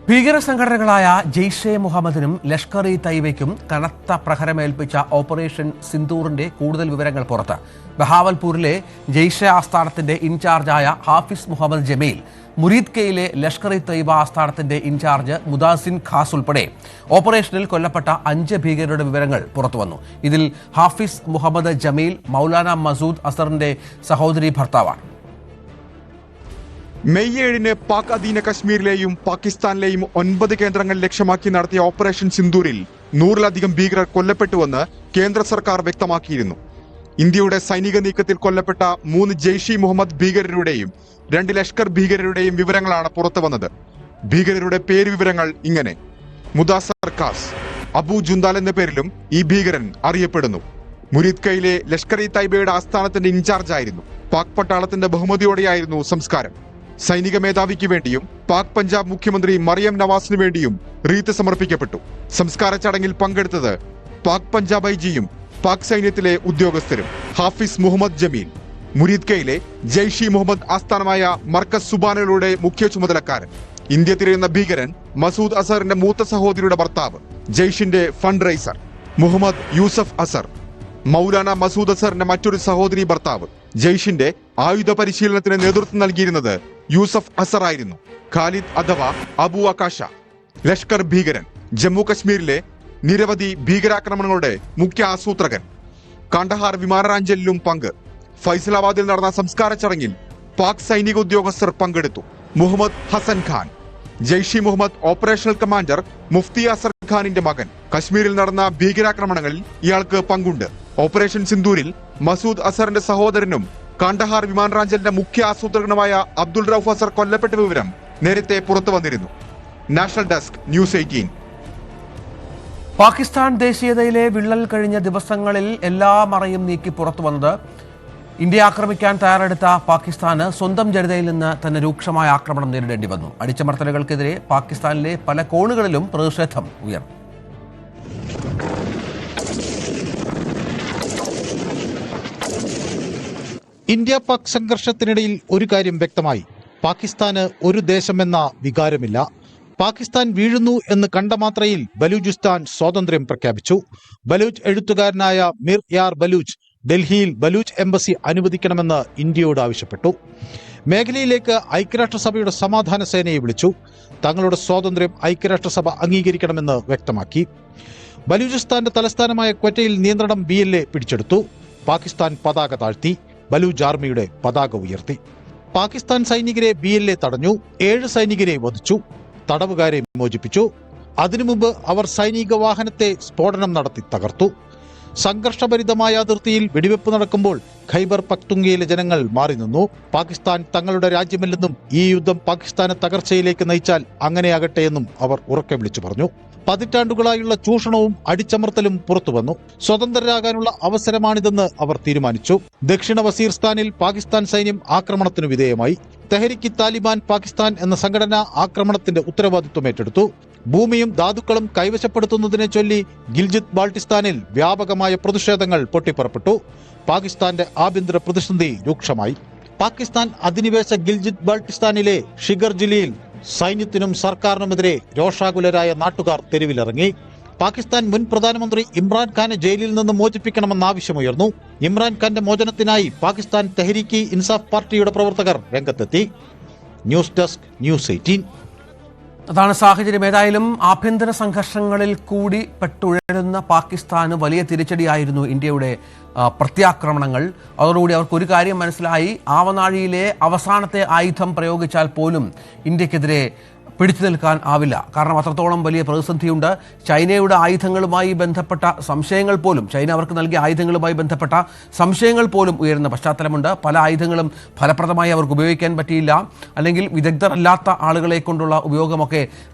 ഭീകര സംഘടനകളായ ജെയ്ഷെ മുഹമ്മദിനും ലഷ്കർ ഇ തൈബയ്ക്കും കനത്ത പ്രഹരമേൽപ്പിച്ച ഓപ്പറേഷൻ സിന്ദൂറിന്റെ കൂടുതൽ വിവരങ്ങൾ പുറത്ത്. ബഹാവൽപൂരിലെ ജെയ്ഷെ ആസ്ഥാനത്തിന്റെ ഇൻചാർജായ ഹാഫിസ് മുഹമ്മദ് ജമീൽ, മുരീദ് കെയിലെ ലഷ്കർ ഇ തൈബ ആസ്ഥാനത്തിന്റെ ഇൻചാർജ് മുദാസിൻ ഖാസ് ഉൾപ്പെടെ ഓപ്പറേഷനിൽ കൊല്ലപ്പെട്ട 5 ഭീകരരുടെ വിവരങ്ങൾ പുറത്തുവന്നു. ഇതിൽ ഹാഫിസ് മുഹമ്മദ് ജമീൽ മൗലാന മസൂദ് അസറിന്റെ സഹോദരി ഭർത്താവാണ്. മെയ് 7-ന് പാക് അധീന കശ്മീരിലെയും പാകിസ്ഥാനിലെയും 9 കേന്ദ്രങ്ങൾ ലക്ഷ്യമാക്കി നടത്തിയ ഓപ്പറേഷൻ സിന്ദൂരിൽ 100-ലധികം ഭീകരർ കൊല്ലപ്പെട്ടുവെന്ന് കേന്ദ്ര സർക്കാർ വ്യക്തമാക്കിയിരുന്നു. ഇന്ത്യയുടെ സൈനിക നീക്കത്തിൽ കൊല്ലപ്പെട്ട 3 ജെയ്ഷെ മുഹമ്മദ് ഭീകരരുടെയും 2 ലഷ്കർ ഭീകരരുടെയും വിവരങ്ങളാണ് പുറത്തുവന്നത്. ഭീകരരുടെ പേരുവിവരങ്ങൾ ഇങ്ങനെ: മുദാസർ ഖാസ്, അബു ജുന്ദാൽ എന്ന പേരിലും ഈ ഭീകരൻ അറിയപ്പെടുന്നു. മുരീദ് കെയിലെ ലഷ്കർ ഇ തൈബയുടെ ആസ്ഥാനത്തിന്റെ ഇൻചാർജായിരുന്നു. പാക് പട്ടാളത്തിന്റെ ബഹുമതിയോടെയായിരുന്നു സംസ്കാരം. സൈനിക മേധാവിക്ക് വേണ്ടിയും പാക് പഞ്ചാബ് മുഖ്യമന്ത്രി മറിയം നവാസിനു വേണ്ടിയും റീത്ത് സമർപ്പിക്കപ്പെട്ടു. സംസ്കാര ചടങ്ങിൽ പങ്കെടുത്തത് പാക് പഞ്ചാബ് ഐജിയും പാക് സൈന്യത്തിലെ ഉദ്യോഗസ്ഥരും. ഹാഫിസ് മുഹമ്മദ് ജമീൽ, മുരീദ് കെയിലെ ജെയ്ഷെ മുഹമ്മദ് ആസ്ഥാനമായ മർക്കസ് സുബാനയുടെ മുഖ്യ ചുമതലക്കാരൻ. ഇന്ത്യ തിരയുന്ന ഭീകരൻ മസൂദ് അസറിന്റെ മൂത്ത സഹോദരിയുടെ ഭർത്താവ്, ജെയ്ഷിന്റെ ഫണ്ട് റൈസർ. മുഹമ്മദ് യൂസഫ് അസർ, മൗലാന മസൂദ് അസറിന്റെ മറ്റൊരു സഹോദരി ഭർത്താവ്. ജെയ്ഷിന്റെ ആയുധ പരിശീലനത്തിന് നേതൃത്വം നൽകിയിരുന്നത് യൂസഫ് അസർ ആയിരുന്നു. ഖാലിദ് അഥവാ അബു ആകാശ, ലഷ്കർ ഭീകരൻ, ജമ്മു കശ്മീരിലെ നിരവധി ഭീകരാക്രമണങ്ങളുടെ മുഖ്യ ആസൂത്രകൻ. കാണ്ഡഹാർ വിമാനാഞ്ചലിലും പങ്ക്. ഫൈസലാബാദിൽ നടന്ന സംസ്കാര ചടങ്ങിൽ പാക് സൈനിക ഉദ്യോഗസ്ഥർ പങ്കെടുത്തു. മുഹമ്മദ് ഹസൻ ഖാൻ, ജെയ്ഷെ മുഹമ്മദ് ഓപ്പറേഷണൽ കമാൻഡർ മുഫ്തി അസർ ഖാനിന്റെ മകൻ. കശ്മീരിൽ നടന്ന ഭീകരാക്രമണങ്ങളിൽ ഇയാൾക്ക് പങ്കുണ്ട്. ഓപ്പറേഷൻ സിന്ദൂരിൽ മസൂദ് അസറിന്റെ സഹോദരനും കാണ്ഡഹാർ വിമാനാഞ്ചലിന്റെ മുഖ്യ ആസൂത്രകനുമായ അബ്ദുൾ റൌഫ് അസർ കൊല്ലപ്പെട്ട വിവരം നേരത്തെ പുറത്തു വന്നിരുന്നു. National desk, news 18. പാകിസ്ഥാൻ ദേശീയതയിലെ വിള്ളൽ കഴിഞ്ഞ ദിവസങ്ങളിൽ എല്ലാ മറയും നീക്കി പുറത്തു വന്നത് ഇന്ത്യ ആക്രമിക്കാൻ തയ്യാറെടുത്ത പാകിസ്ഥാന് സ്വന്തം ജനതയിൽ നിന്ന് തന്നെ രൂക്ഷമായ ആക്രമണം നേരിടേണ്ടി വന്നു. അടിച്ചമർത്തലുകൾക്കെതിരെ പാകിസ്ഥാനിലെ പല കോണുകളിലും പ്രതിഷേധം ഉയർന്നു. ഇന്ത്യ പാക് സംഘർഷത്തിനിടയിൽ ഒരു കാര്യം വ്യക്തമായി: പാകിസ്ഥാന് ഒരു ദേശമെന്ന വികാരമില്ല. പാകിസ്ഥാൻ വീഴുന്നു എന്ന് കണ്ട മാത്രയിൽ ബലൂചിസ്ഥാൻ സ്വാതന്ത്ര്യം പ്രഖ്യാപിച്ചു. ബലൂച്ച് എഴുത്തുകാരനായ മിർ യാർ ബലൂച്ച് ഡൽഹിയിൽ ബലൂച്ച് എംബസി അനുവദിക്കണമെന്ന് ഇന്ത്യയോട് ആവശ്യപ്പെട്ടു. മേഖലയിലേക്ക് ഐക്യരാഷ്ട്രസഭയുടെ സമാധാന സേനയെ വിളിച്ചു. തങ്ങളുടെ സ്വാതന്ത്ര്യം ഐക്യരാഷ്ട്രസഭ അംഗീകരിക്കണമെന്ന് വ്യക്തമാക്കി. ബലൂചിസ്ഥാന്റെ തലസ്ഥാനമായ ക്വറ്റയിൽ നിയന്ത്രണം BLA പിടിച്ചെടുത്തു. പാകിസ്ഥാൻ പതാക താഴ്ത്തി. ബലൂച്ച് ആർമിയുടെ പതാക ഉയർത്തി. പാകിസ്ഥാൻ സൈനികരെ BLA തടഞ്ഞു. 7 സൈനികരെ വധിച്ചു. തടവുകാരെ മോചിപ്പിച്ചു. അതിനു മുമ്പ് അവർ സൈനിക വാഹനത്തെ സ്ഫോടനം നടത്തി തകർത്തു. സംഘർഷഭരിതമായ അതിർത്തിയിൽ വെടിവെപ്പ് നടക്കുമ്പോൾ ഖൈബർ പക്തുങ്കയിലെ ജനങ്ങൾ മാറി നിന്നു. പാകിസ്ഥാൻ തങ്ങളുടെ രാജ്യമല്ലെന്നും ഈ യുദ്ധം പാകിസ്ഥാനെ തകർച്ചയിലേക്ക് നയിച്ചാൽ അങ്ങനെയാകട്ടെ എന്നും അവർ ഉറക്കെ വിളിച്ചു പറഞ്ഞു. പതിറ്റാണ്ടുകളായുള്ള ചൂഷണവും അടിച്ചമർത്തലും പുറത്തുവന്നു. സ്വതന്ത്രരാകാനുള്ള അവസരമാണിതെന്ന് അവർ തീരുമാനിച്ചു. ദക്ഷിണ വസീർസ്ഥാനിൽ പാകിസ്ഥാൻ സൈന്യം ആക്രമണത്തിനു വിധേയമായി. തെഹരിക്ക് താലിബാൻ പാകിസ്ഥാൻ എന്ന സംഘടന ആക്രമണത്തിന്റെ ഉത്തരവാദിത്വം ഏറ്റെടുത്തു. ഭൂമിയും ധാതുക്കളും കൈവശപ്പെടുത്തുന്നതിനെ ചൊല്ലി ഗിൽജിത് ബാൾട്ടിസ്ഥാനിൽ വ്യാപകമായ പ്രതിഷേധങ്ങൾ പൊട്ടിപ്പുറപ്പെട്ടു. പാകിസ്ഥാന്റെ ആഭ്യന്തര പ്രതിസന്ധി രൂക്ഷമായി. പാകിസ്ഥാൻ അധിനിവേശ ഗിൽജിത് ബാൾട്ടിസ്ഥാനിലെ ഷിഗർ ജില്ലയിൽ സൈന്യത്തിനും സർക്കാരിനുമെതിരെ രോഷാകുലരായ നാട്ടുകാർ തെരുവിലിറങ്ങി. പാകിസ്ഥാൻ മുൻ പ്രധാനമന്ത്രി ഇമ്രാൻഖാനെ ജയിലിൽ നിന്ന് മോചിപ്പിക്കണമെന്ന ആവശ്യമുയർന്നു. ഇമ്രാൻഖാന്റെ മോചനത്തിനായി പാകിസ്ഥാൻ തെഹരീക്ക് ഇൻസാഫ് പാർട്ടിയുടെ പ്രവർത്തകർ രംഗത്തെത്തി. News desk, news 18. അതാണ് സാഹചര്യം. ഏതായാലും ആഭ്യന്തര സംഘർഷങ്ങളിൽ കൂടി പെട്ടുഴലുന്ന പാകിസ്ഥാന് വലിയ തിരിച്ചടിയായിരുന്നു ഇന്ത്യയുടെ പ്രത്യാക്രമണങ്ങൾ. അതോടുകൂടി അവർക്കൊരു കാര്യം മനസ്സിലായി: ആവനാഴിയിലെ അവസാനത്തെ ആയുധം പ്രയോഗിച്ചാൽ പോലും ഇന്ത്യക്കെതിരെ പിടിച്ചു നിൽക്കാൻ ആവില്ല. കാരണം അത്രത്തോളം വലിയ പ്രതിസന്ധിയുണ്ട്. ചൈനയുടെ ആയുധങ്ങളുമായി ബന്ധപ്പെട്ട സംശയങ്ങൾ പോലും, ചൈന അവർക്ക് നൽകിയ ആയുധങ്ങളുമായി ബന്ധപ്പെട്ട സംശയങ്ങൾ പോലും ഉയരുന്ന പശ്ചാത്തലമുണ്ട്. പല ആയുധങ്ങളും ഫലപ്രദമായി അവർക്ക് ഉപയോഗിക്കാൻ പറ്റിയില്ല. അല്ലെങ്കിൽ വിദഗ്ധരല്ലാത്ത ആളുകളെ കൊണ്ടുള്ള ഉപയോഗമൊക്കെ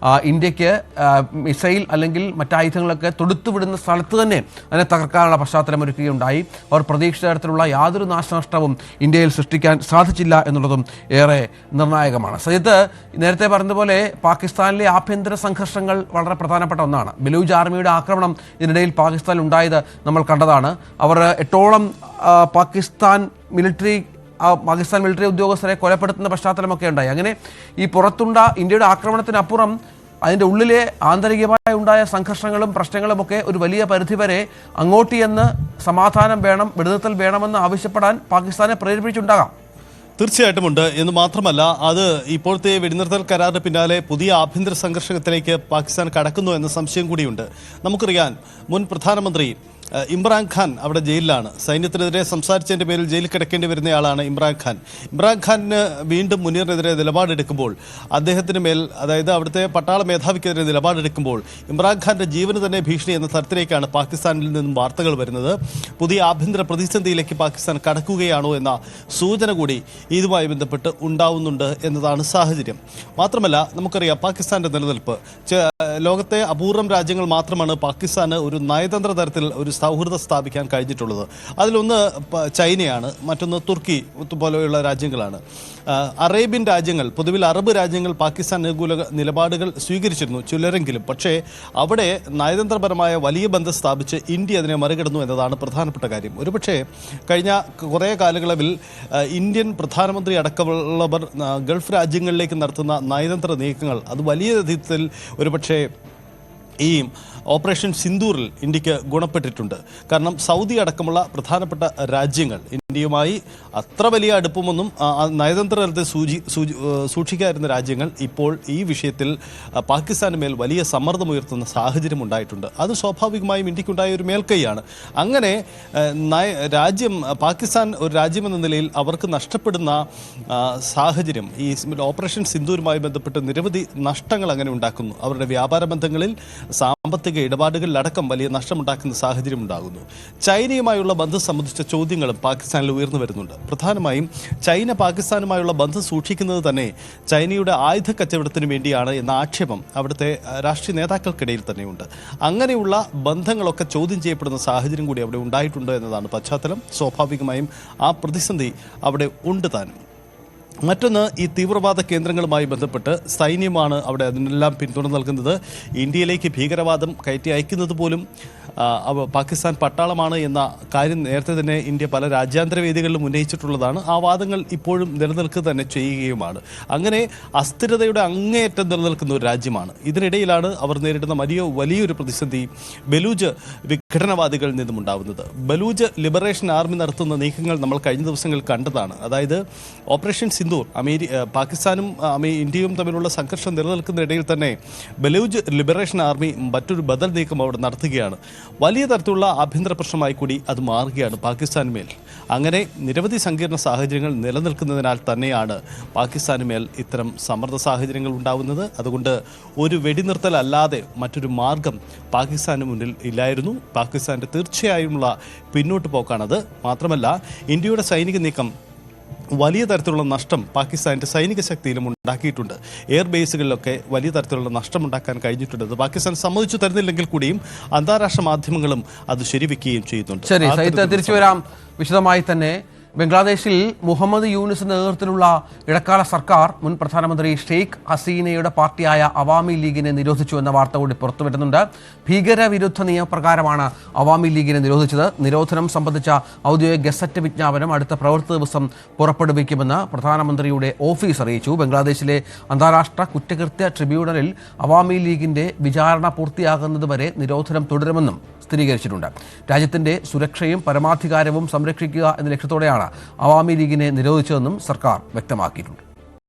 ഇന്ത്യക്ക് മിസൈൽ അല്ലെങ്കിൽ മറ്റായുധങ്ങളൊക്കെ തൊടുത്തുവിടുന്ന സ്ഥലത്ത് തന്നെ അതിനെ തകർക്കാനുള്ള പശ്ചാത്തലമൊരുക്കുകയുണ്ടായി. അവർ പ്രതീക്ഷിച്ച തരത്തിലുള്ള യാതൊരു നാശനഷ്ടവും ഇന്ത്യയിൽ സൃഷ്ടിക്കാൻ സാധിച്ചില്ല എന്നുള്ളതും ഏറെ നിർണായകമാണ്. സജിത്ത് നേരത്തെ പറഞ്ഞതുപോലെ പാകിസ്ഥാനിലെ ആഭ്യന്തര സംഘർഷങ്ങൾ വളരെ പ്രധാനപ്പെട്ട ഒന്നാണ്. ബലൂച്ച് ആർമിയുടെ ആക്രമണം ഇതിനിടയിൽ പാകിസ്ഥാനിൽ ഉണ്ടായത് നമ്മൾ കണ്ടതാണ്. അവർ 8ഓളം പാകിസ്ഥാൻ മിലിറ്ററി ഉദ്യോഗസ്ഥരെ കൊലപ്പെടുത്തുന്ന പശ്ചാത്തലമൊക്കെ ഉണ്ടായി. അങ്ങനെ ഈ പുറത്തുണ്ട ഇന്ത്യയുടെ ആക്രമണത്തിനപ്പുറം അതിൻ്റെ ഉള്ളിലെ ആന്തരികമായി ഉണ്ടായ സംഘർഷങ്ങളും പ്രശ്നങ്ങളുമൊക്കെ ഒരു വലിയ പരിധിവരെ അങ്ങോട്ട് ചെന്ന് സമാധാനം വേണം, വെടിനിർത്തൽ വേണമെന്ന് ആവശ്യപ്പെടാൻ പാകിസ്ഥാനെ പ്രേരിപ്പിച്ചുണ്ടാകാം. തീർച്ചയായിട്ടുമുണ്ട് എന്ന് മാത്രമല്ല, അത് ഇപ്പോഴത്തെ വെടിനിർത്തൽ കരാറിന് പിന്നാലെ പുതിയ ആഭ്യന്തര സംഘർഷത്തിലേക്ക് പാകിസ്ഥാൻ കടക്കുന്നു എന്ന സംശയം കൂടിയുണ്ട്. നമുക്കറിയാം, മുൻ പ്രധാനമന്ത്രി ഇമ്രാൻഖാൻ അവിടെ ജയിലിലാണ്. സൈന്യത്തിനെതിരെ സംസാരിച്ചതിൻ്റെ പേരിൽ ജയിലിൽ കിടക്കേണ്ടി വരുന്നയാളാണ് ഇമ്രാൻഖാൻ. ഇമ്രാൻഖാനിന് വീണ്ടും മുനീറിനെതിരെ നിലപാടെടുക്കുമ്പോൾ, അദ്ദേഹത്തിന് മേൽ, അതായത് അവിടുത്തെ പട്ടാള മേധാവിക്കെതിരെ നിലപാടെടുക്കുമ്പോൾ ഇമ്രാൻഖാൻ്റെ ജീവന് തന്നെ ഭീഷണി എന്ന തരത്തിലേക്കാണ് പാകിസ്ഥാനിൽ നിന്നും വാർത്തകൾ വരുന്നത്. പുതിയ ആഭ്യന്തര പ്രതിസന്ധിയിലേക്ക് പാകിസ്ഥാൻ കടക്കുകയാണോ എന്ന സൂചന കൂടി ഇതുമായി ബന്ധപ്പെട്ട് ഉണ്ടാവുന്നുണ്ട് എന്നതാണ് സാഹചര്യം. മാത്രമല്ല, നമുക്കറിയാം പാകിസ്ഥാൻ്റെ നിലനിൽപ്പ്, ലോകത്തെ അപൂർവം രാജ്യങ്ങൾ മാത്രമാണ് പാകിസ്ഥാന് ഒരു നയതന്ത്ര തരത്തിൽ ഒരു സൗഹൃദം സ്ഥാപിക്കാൻ കഴിഞ്ഞിട്ടുള്ളത്. അതിലൊന്ന് ചൈനയാണ്, മറ്റൊന്ന് തുർക്കി പോലെയുള്ള രാജ്യങ്ങളാണ്. അറേബ്യൻ രാജ്യങ്ങൾ, പൊതുവിൽ അറബ് രാജ്യങ്ങൾ പാകിസ്ഥാൻ അനുകൂല നിലപാടുകൾ സ്വീകരിച്ചിരുന്നു ചിലരെങ്കിലും. പക്ഷേ അവിടെ നയതന്ത്രപരമായ വലിയ ബന്ധം സ്ഥാപിച്ച് ഇന്ത്യ അതിനെ മറികടന്നു എന്നതാണ് പ്രധാനപ്പെട്ട കാര്യം. ഒരുപക്ഷെ കഴിഞ്ഞ കുറേ കാലയളവിൽ ഇന്ത്യൻ പ്രധാനമന്ത്രി അടക്കമുള്ളവർ ഗൾഫ് രാജ്യങ്ങളിലേക്ക് നടത്തുന്ന നയതന്ത്ര നീക്കങ്ങൾ അത് വലിയ വിധത്തിൽ ഒരുപക്ഷെ ഈ ഓപ്പറേഷൻ സിന്ദൂറിൽ ഇന്ത്യക്ക് ഗുണപ്പെട്ടിട്ടുണ്ട്. കാരണം സൗദി അടക്കമുള്ള പ്രധാനപ്പെട്ട രാജ്യങ്ങൾ ഇന്ത്യയുമായി അത്ര വലിയ അടുപ്പമൊന്നും നയതന്ത്ര തലത്തിൽ സൂക്ഷിക്കാതിരുന്ന രാജ്യങ്ങൾ ഇപ്പോൾ ഈ വിഷയത്തിൽ പാകിസ്ഥാന് മേൽ വലിയ സമ്മർദ്ദമുയർത്തുന്ന സാഹചര്യം ഉണ്ടായിട്ടുണ്ട്. അത് സ്വാഭാവികമായും ഇന്ത്യക്കുണ്ടായ ഒരു മേൽക്കൈയാണ്. അങ്ങനെ പാകിസ്ഥാൻ ഒരു രാജ്യമെന്ന നിലയിൽ അവർക്ക് നഷ്ടപ്പെടുന്ന സാഹചര്യം ഈ ഓപ്പറേഷൻ സിന്ദൂരുമായി ബന്ധപ്പെട്ട് നിരവധി നഷ്ടങ്ങൾ അങ്ങനെ ഉണ്ടാക്കുന്നു. അവരുടെ വ്യാപാര ബന്ധങ്ങളിൽ, സാമ്പത്തിക ഇടപാടുകളിലടക്കം വലിയ നഷ്ടമുണ്ടാക്കുന്ന സാഹചര്യം ഉണ്ടാകുന്നു. ചൈനയുമായുള്ള ബന്ധം സംബന്ധിച്ച ചോദ്യങ്ങളും പാകിസ്ഥാനിൽ ഉയർന്നു വരുന്നുണ്ട്. പ്രധാനമായും ചൈന പാകിസ്ഥാനുമായുള്ള ബന്ധം സൂക്ഷിക്കുന്നത് തന്നെ ചൈനയുടെ ആയുധ കച്ചവടത്തിന് വേണ്ടിയാണ് എന്ന ആക്ഷേപം അവിടുത്തെ രാഷ്ട്രീയ നേതാക്കൾക്കിടയിൽ തന്നെയുണ്ട്. അങ്ങനെയുള്ള ബന്ധങ്ങളൊക്കെ ചോദ്യം ചെയ്യപ്പെടുന്ന സാഹചര്യം കൂടി അവിടെ ഉണ്ടായിട്ടുണ്ട് എന്നതാണ് പശ്ചാത്തലം. സ്വാഭാവികമായും ആ പ്രതിസന്ധി അവിടെ ഉണ്ട് താനും. മറ്റൊന്ന്, ഈ തീവ്രവാദ കേന്ദ്രങ്ങളുമായി ബന്ധപ്പെട്ട് സൈന്യമാണ് അവിടെ അതിനെല്ലാം പിന്തുണ നൽകുന്നത്. ഇന്ത്യയിലേക്ക് ഭീകരവാദം കയറ്റി അയക്കുന്നത് പോലും പാകിസ്ഥാൻ പട്ടാളമാണ് എന്ന കാര്യം നേരത്തെ തന്നെ ഇന്ത്യ പല രാജ്യാന്തര വേദികളിലും ഉന്നയിച്ചിട്ടുള്ളതാണ്. ആ വാദങ്ങൾ ഇപ്പോഴും നിലനിൽക്കുക തന്നെ ചെയ്യുകയുമാണ്. അങ്ങനെ അസ്ഥിരതയുടെ അങ്ങേയറ്റം നിലനിൽക്കുന്ന ഒരു രാജ്യമാണ്. ഇതിനിടയിലാണ് അവർ നേരിടുന്ന വലിയൊരു പ്രതിസന്ധി ബലൂജ് വിഘടനവാദികളിൽ നിന്നും ഉണ്ടാകുന്നത്. ബലൂജ് ലിബറേഷൻ ആർമി നടത്തുന്ന നീക്കങ്ങൾ നമ്മൾ കഴിഞ്ഞ ദിവസങ്ങളിൽ കണ്ടതാണ്. അതായത് ഓപ്പറേഷൻ സിന്ദൂർ, പാകിസ്ഥാനും ഇന്ത്യയും തമ്മിലുള്ള സംഘർഷം നിലനിൽക്കുന്നതിനിടയിൽ തന്നെ ബലൂജ് ലിബറേഷൻ ആർമി മറ്റൊരു ബദൽ നീക്കം അവിടെ നടത്തുകയാണ്. വലിയ തരത്തിലുള്ള ആഭ്യന്തര പ്രശ്നമായി കൂടി അത് മാറുകയാണ് പാകിസ്ഥാന് മേൽ. അങ്ങനെ നിരവധി സങ്കീർണ സാഹചര്യങ്ങൾ നിലനിൽക്കുന്നതിനാൽ തന്നെയാണ് പാകിസ്ഥാന് മേൽ ഇത്തരം സമ്മർദ്ദ സാഹചര്യങ്ങൾ ഉണ്ടാവുന്നത്. അതുകൊണ്ട് ഒരു വെടിനിർത്തൽ അല്ലാതെ മറ്റൊരു മാർഗം പാകിസ്ഥാന് മുന്നിൽ ഇല്ലായിരുന്നു. പാകിസ്ഥാൻ്റെ തീർച്ചയായുമുള്ള പിന്നോട്ട് പോക്കാണത്. മാത്രമല്ല, ഇന്ത്യയുടെ സൈനിക നീക്കം വലിയ തരത്തിലുള്ള നഷ്ടം പാകിസ്ഥാൻ്റെ സൈനിക ശക്തിയിലും ഉണ്ടാക്കിയിട്ടുണ്ട്. എയർ ബേസുകളിലൊക്കെ വലിയ തരത്തിലുള്ള നഷ്ടമുണ്ടാക്കാൻ കഴിഞ്ഞിട്ടുണ്ട്. അത് പാകിസ്ഥാൻ സമ്മതിച്ചു തരുന്നില്ലെങ്കിൽ കൂടിയും അന്താരാഷ്ട്ര മാധ്യമങ്ങളും അത് ശരിവെക്കുകയും ചെയ്യുന്നുണ്ട്. ശരി, തിരിച്ചു വരാം. വിശദമായി തന്നെ ബംഗ്ലാദേശിൽ മുഹമ്മദ് യൂനിസിന്റെ നേതൃത്വത്തിലുള്ള ഇടക്കാല സർക്കാർ മുൻ പ്രധാനമന്ത്രി ഷെയ്ഖ് ഹസീനയുടെ പാർട്ടിയായ അവാമി ലീഗിനെ നിരോധിച്ചു എന്ന വാർത്ത കൂടി പുറത്തുവരുന്നുണ്ട്. ഭീകരവിരുദ്ധ നിയമപ്രകാരമാണ് അവാമി ലീഗിനെ നിരോധിച്ചത്. നിരോധനം സംബന്ധിച്ച ഔദ്യോഗിക ഗസറ്റ് വിജ്ഞാപനം അടുത്ത പ്രവൃത്തി ദിവസം പുറപ്പെടുവിക്കുമെന്ന് പ്രധാനമന്ത്രിയുടെ ഓഫീസ് അറിയിച്ചു. ബംഗ്ലാദേശിലെ അന്താരാഷ്ട്ര കുറ്റകൃത്യ ട്രിബ്യൂണലിൽ അവാമി ലീഗിന്റെ വിചാരണ പൂർത്തിയാകുന്നതുവരെ നിരോധനം തുടരുമെന്നും സ്ഥിരീകരിച്ചിട്ടുണ്ട്. രാജ്യത്തിന്റെ സുരക്ഷയും പരമാധികാരവും സംരക്ഷിക്കുക എന്ന ലക്ഷ്യത്തോടെയാണ് അവാമി ലീഗിനെ നിരോധിച്ചതെന്നും സർക്കാർ വ്യക്തമാക്കിയിട്ടുണ്ട്.